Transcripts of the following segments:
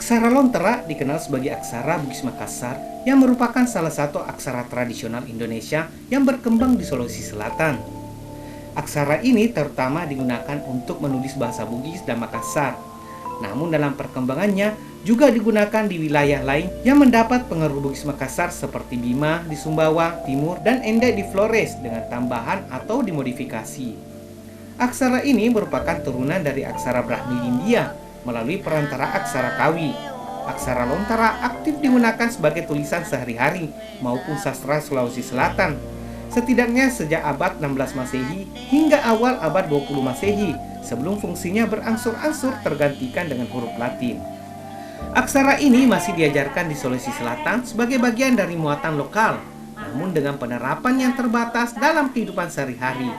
Aksara Lontera dikenal sebagai aksara Bugis Makassar yang merupakan salah satu aksara tradisional Indonesia yang berkembang di Sulawesi Selatan. Aksara ini terutama digunakan untuk menulis bahasa Bugis dan Makassar. Namun dalam perkembangannya juga digunakan di wilayah lain yang mendapat pengaruh Bugis Makassar seperti Bima di Sumbawa Timur dan Ende di Flores dengan tambahan atau dimodifikasi. Aksara ini merupakan turunan dari aksara Brahmi India melalui perantara aksara Kawi. Aksara Lontera aktif digunakan sebagai tulisan sehari-hari maupun sastra Sulawesi Selatan, setidaknya sejak abad 16 Masehi hingga awal abad 20 Masehi, sebelum fungsinya berangsur-angsur tergantikan dengan huruf Latin. Aksara ini masih diajarkan di Sulawesi Selatan sebagai bagian dari muatan lokal, namun dengan penerapan yang terbatas dalam kehidupan sehari-hari.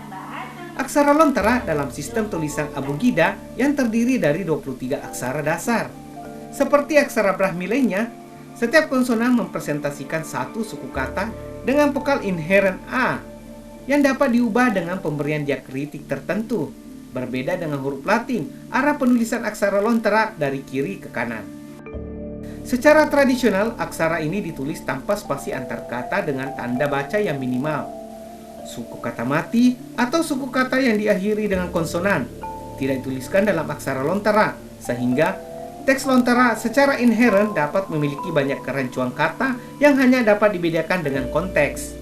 Aksara Lontera dalam sistem tulisan Abugida yang terdiri dari 23 aksara dasar. Seperti aksara Brahmi lainnya, setiap konsonan mempresentasikan satu suku kata dengan vokal inheren A yang dapat diubah dengan pemberian diakritik tertentu. Berbeda dengan huruf Latin, arah penulisan aksara Lontera dari kiri ke kanan. Secara tradisional, aksara ini ditulis tanpa spasi antar kata dengan tanda baca yang minimal. Suku kata mati atau suku kata yang diakhiri dengan konsonan tidak dituliskan dalam aksara Lontera, sehingga teks Lontera secara inheren dapat memiliki banyak kerancuan kata yang hanya dapat dibedakan dengan konteks.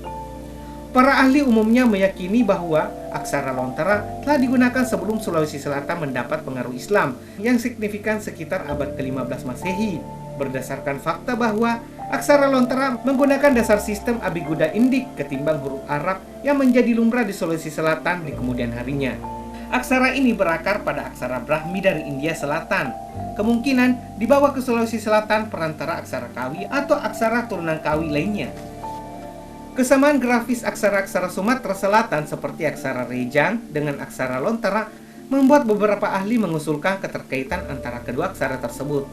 Para ahli umumnya meyakini bahwa aksara Lontera telah digunakan sebelum Sulawesi Selatan mendapat pengaruh Islam yang signifikan sekitar abad ke-15 Masehi, berdasarkan fakta bahwa aksara Lontera menggunakan dasar sistem Abiguda Indik ketimbang huruf Arab yang menjadi lumrah di Sulawesi Selatan di kemudian harinya. Aksara ini berakar pada aksara Brahmi dari India Selatan. Kemungkinan dibawa ke Sulawesi Selatan perantara aksara Kawi atau aksara turunan Kawi lainnya. Kesamaan grafis aksara-aksara Sumatera Selatan seperti aksara Rejang dengan aksara Lontera membuat beberapa ahli mengusulkan keterkaitan antara kedua aksara tersebut.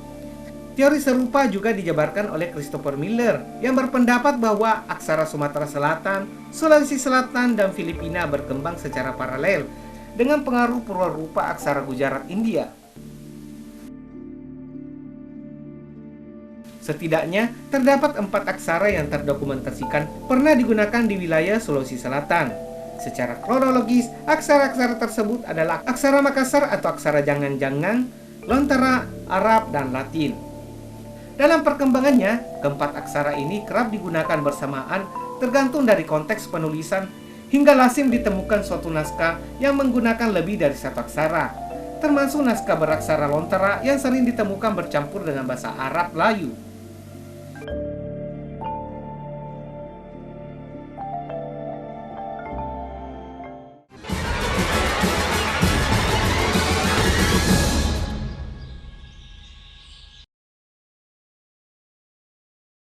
Teori serupa juga dijabarkan oleh Christopher Miller yang berpendapat bahwa aksara Sumatera Selatan, Sulawesi Selatan, dan Filipina berkembang secara paralel dengan pengaruh purwarupa aksara Gujarat India. Setidaknya terdapat 4 aksara yang terdokumentasikan pernah digunakan di wilayah Sulawesi Selatan. Secara kronologis, aksara-aksara tersebut adalah aksara Makassar atau aksara Jangan-Jangan, Lontera, Arab, dan Latin. Dalam perkembangannya, keempat aksara ini kerap digunakan bersamaan tergantung dari konteks penulisan hingga lazim ditemukan suatu naskah yang menggunakan lebih dari satu aksara, termasuk naskah beraksara Lontera yang sering ditemukan bercampur dengan bahasa Arab Layu.